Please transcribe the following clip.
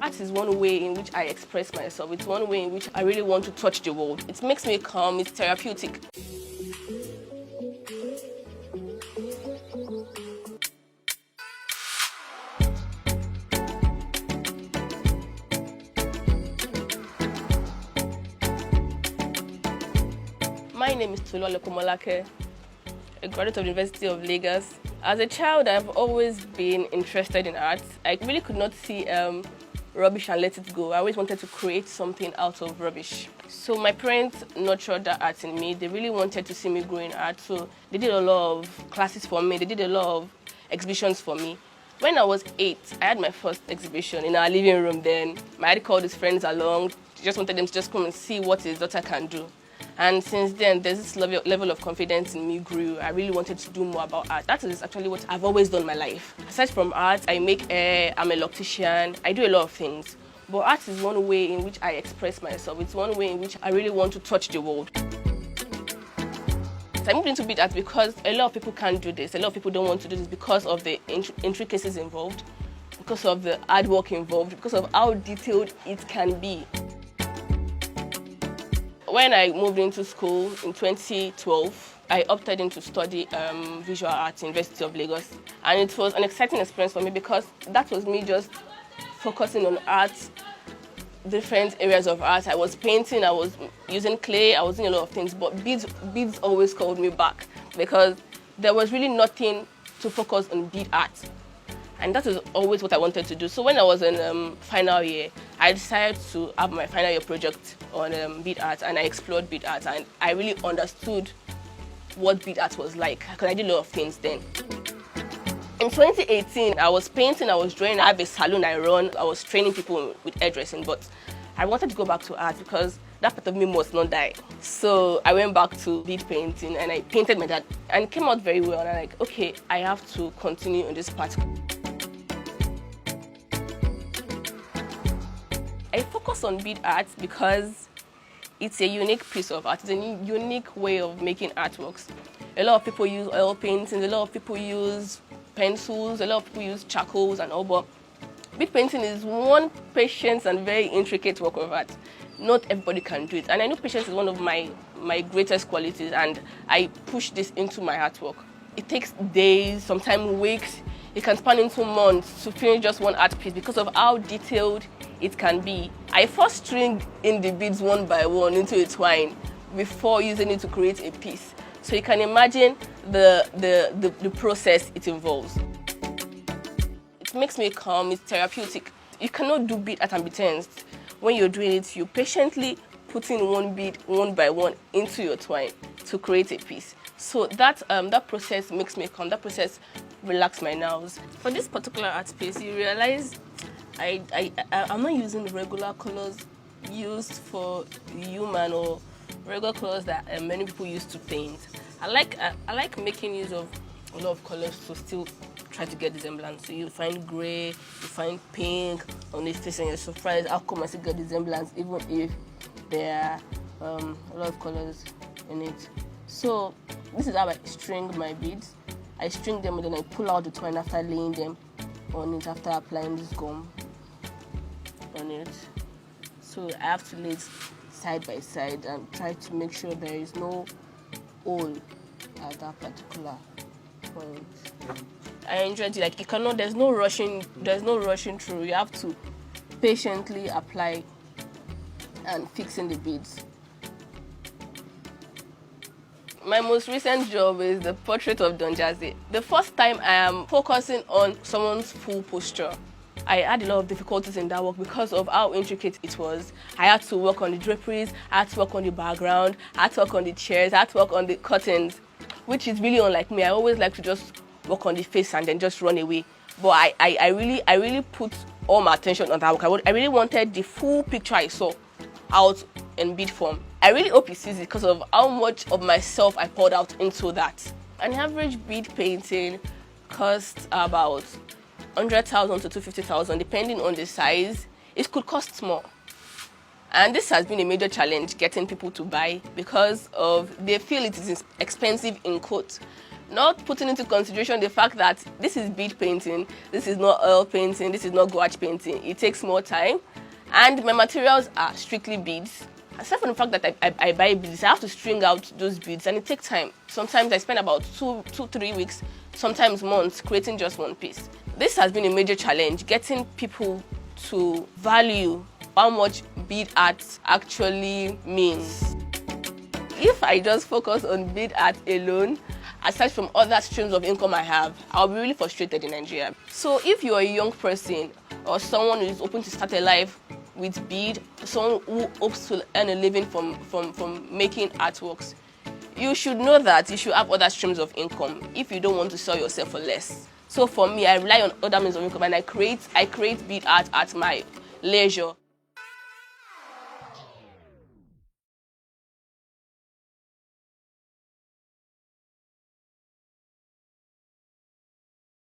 Art is one way in which I express myself. It's one way in which I really want to touch the world. It makes me calm, it's therapeutic. My name is Toluwale Komolake, a graduate of the University of Lagos. As a child, I've always been interested in art. I really could not see rubbish and let it go. I always wanted to create something out of rubbish. So my parents nurtured that art in me. They really wanted to see me grow in art. So they did a lot of classes for me. They did a lot of exhibitions for me. When I was 8, I had my first exhibition in our living room then. My dad called his friends along. He just wanted them to just come and see what his daughter can do. And since then, there's this level of confidence in me grew. I really wanted to do more about art. That is actually what I've always done in my life. Aside from art, I make hair, I'm a loctician, I do a lot of things. But art is one way in which I express myself. It's one way in which I really want to touch the world. So I moved into bead art because a lot of people can't do this. A lot of people don't want to do this because of the intricacies involved, because of the hard work involved, because of how detailed it can be. When I moved into school in 2012, I opted in to study visual arts in University of Lagos. And it was an exciting experience for me because that was me just focusing on art, different areas of art. I was painting, I was using clay, I was doing a lot of things, but beads always called me back because there was really nothing to focus on bead art. And that is always what I wanted to do. So when I was in final year, I decided to have my final year project on bead art, and I explored bead art, and I really understood what bead art was like because I did a lot of things then. In 2018, I was painting, I was drawing, I have a salon I run, I was training people with hairdressing, but I wanted to go back to art because that part of me must not die. So I went back to bead painting and I painted my dad, and it came out very well, and I'm like, okay, I have to continue on this path. I focus on bead art because it's a unique piece of art. It's a unique way of making artworks. A lot of people use oil paintings, a lot of people use pencils, a lot of people use charcoals and all, but bead painting is one patient and very intricate work of art. Not everybody can do it. And I know patience is one of my greatest qualities, and I push this into my artwork. It takes days, sometimes weeks. It can span into months to finish just one art piece because of how detailed it can be. I first string in the beads one by one into a twine before using it to create a piece. So you can imagine the process it involves. It makes me calm, it's therapeutic. You cannot do bead art and be tensed. When you're doing it, you're patiently putting one bead one by one into your twine to create a piece. So that process makes me calm, that process relaxes my nerves. For this particular art piece, you realize I'm not using regular colors used for human or regular colors that many people use to paint. I like making use of a lot of colors to still try to get the semblance. So you find grey, you find pink on this face, and you're surprised how come I still get the semblance even if there are a lot of colors in it. So this is how I string my beads. I string them and then I pull out the twine after laying them on it, after applying this gum on it. So I have to lay it side by side and try to make sure there is no hole at that particular point. I enjoyed it. Like there's no rushing through. You have to patiently apply and fixing the beads. My most recent job is the portrait of Don Jazzy. The first time I am focusing on someone's full posture. I had a lot of difficulties in that work because of how intricate it was. I had to work on the draperies, I had to work on the background, I had to work on the chairs, I had to work on the curtains, which is really unlike me. I always like to just work on the face and then just run away. But I really put all my attention on that work. I really wanted the full picture I saw out in bead form. I really hope he sees it because of how much of myself I poured out into that. An average bead painting costs about 100,000 to 250,000, depending on the size. It could cost more. And this has been a major challenge, getting people to buy because of they feel it is expensive in quote. not putting into consideration the fact that this is bead painting, this is not oil painting, this is not gouache painting. It takes more time, and my materials are strictly beads. Aside from the fact that I buy beads, I have to string out those beads, and it takes time. Sometimes I spend about 2-3 weeks, sometimes months, creating just one piece. This has been a major challenge, getting people to value how much bead art actually means. If I just focus on bead art alone, aside from other streams of income I have, I'll be really frustrated in Nigeria. So if you're a young person or someone who is open to start a life with bead, someone who hopes to earn a living from making artworks, you should know that you should have other streams of income if you don't want to sell yourself for less. So for me, I rely on other means of income, and I create bead art at my leisure.